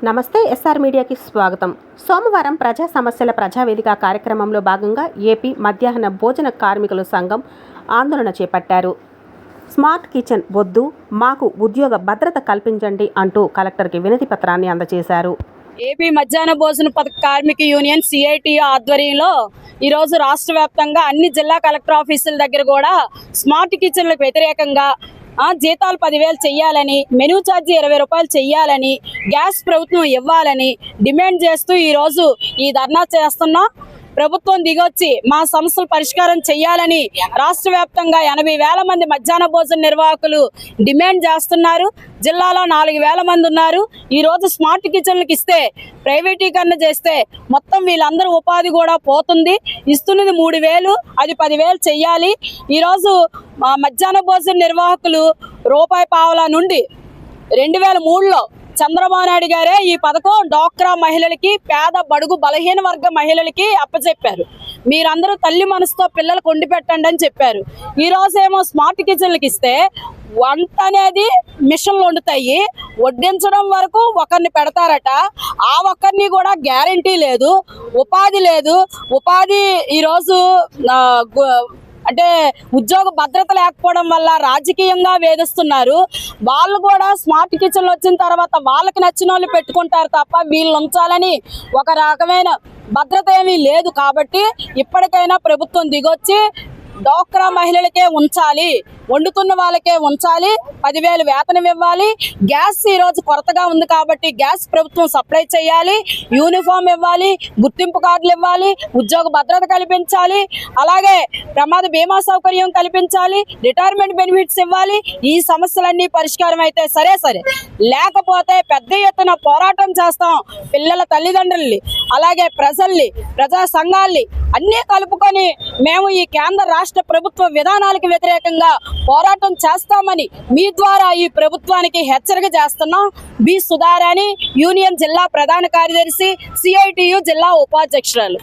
నమస్తే ఎస్ఆర్ మీడియాకి స్వాగతం. సోమవారం ప్రజా సమస్యల ప్రజావేదిక కార్యక్రమంలో భాగంగా ఏపీ మధ్యాహ్న భోజన కార్మికుల సంఘం ఆందోళన చేపట్టారు. స్మార్ట్ కిచెన్ వద్దు, మాకు ఉద్యోగ భద్రత కల్పించండి అంటూ కలెక్టర్కి వినతి పత్రాన్ని అందజేశారు. ఏపీ మధ్యాహ్న భోజన పథక కార్మిక యూనియన్ సిఐటి ఆధ్వర్యంలో ఈరోజు రాష్ట్ర వ్యాప్తంగా అన్ని జిల్లా కలెక్టర్ ఆఫీసుల దగ్గర కూడా స్మార్ట్ కిచెన్లకు వ్యతిరేకంగా జీతాలు 10,000 చెయ్యాలని, మెనూ ఛార్జీ 20 రూపాయలు చెయ్యాలని, గ్యాస్ ప్రభుత్వం ఇవ్వాలని డిమాండ్ చేస్తూ ఈరోజు ఈ ధర్నా చేస్తున్నాం. ప్రభుత్వం దిగొచ్చి మా సమస్యలు పరిష్కారం చేయాలని రాష్ట్ర వ్యాప్తంగా 80,000 మంది మధ్యాహ్న భోజన నిర్వాహకులు డిమాండ్ చేస్తున్నారు. జిల్లాలో 4,000 మంది ఉన్నారు. ఈరోజు స్మార్ట్ కిచెన్లకు ఇస్తే, ప్రైవేటీకరణ చేస్తే మొత్తం వీళ్ళందరూ ఉపాధి కూడా పోతుంది. ఇస్తున్నది 3,000, అది 10,000 చెయ్యాలి. ఈరోజు మధ్యాహ్న భోజన నిర్వాహకులు రూపాయి పావలా నుండి 2003లో చంద్రబాబు నాయుడు గారే ఈ పథకం డ్వాక్రా మహిళలకి, పేద బడుగు బలహీన వర్గ మహిళలకి అప్పచెప్పారు. మీరందరూ తల్లి మనసుతో పిల్లలకు వండి పెట్టండి అని చెప్పారు. ఈ రోజేమో స్మార్ట్ కిచెన్లకు ఇస్తే వంట అనేది మిషన్లు వండుతాయి, వడ్డించడం వరకు ఒకరిని పెడతారట. ఆ ఒక్కరిని కూడా గ్యారంటీ లేదు, ఉపాధి లేదు. ఉపాధి ఈరోజు అంటే ఉద్యోగ భద్రత లేకపోవడం వల్ల రాజకీయంగా వేధిస్తున్నారు. వాళ్ళు కూడా స్మార్ట్ కిచెన్లు వచ్చిన తర్వాత వాళ్ళకి నచ్చిన వాళ్ళు పెట్టుకుంటారు తప్ప వీళ్ళు ఉంచాలని ఒక రకమైన భద్రత ఏమీ లేదు. కాబట్టి ఇప్పటికైనా ప్రభుత్వం దిగొచ్చి డ్వాక్రా మహిళలకే ఉంచాలి, వండుతున్న వాళ్ళకే ఉంచాలి, 10,000 వేతనం ఇవ్వాలి. గ్యాస్ ఈరోజు కొరతగా ఉంది కాబట్టి గ్యాస్ ప్రభుత్వం సప్లై చేయాలి, యూనిఫామ్ ఇవ్వాలి, గుర్తింపు కార్డులు ఇవ్వాలి, ఉద్యోగ భద్రత కల్పించాలి, అలాగే ప్రమాద బీమా సౌకర్యం కల్పించాలి, రిటైర్మెంట్ బెనిఫిట్స్ ఇవ్వాలి. ఈ సమస్యలన్నీ పరిష్కారం అయితే సరే, లేకపోతే పెద్ద ఎత్తున పోరాటం చేస్తాం. పిల్లల తల్లిదండ్రుల్ని, అలాగే ప్రజల్ని, ప్రజా సంఘాల్ని అన్నీ కలుపుకొని మేము ఈ కేంద్ర రాష్ట్ర ప్రభుత్వ విధానాలకు వ్యతిరేకంగా పోరాటం చేస్తామని మీ ద్వారా ఈ ప్రభుత్వానికి హెచ్చరిక చేస్తున్నాం. బి సుధారాణి, యూనియన్ జిల్లా ప్రధాన కార్యదర్శి, సిఐటియు జిల్లా ఉపాధ్యక్షురాలు.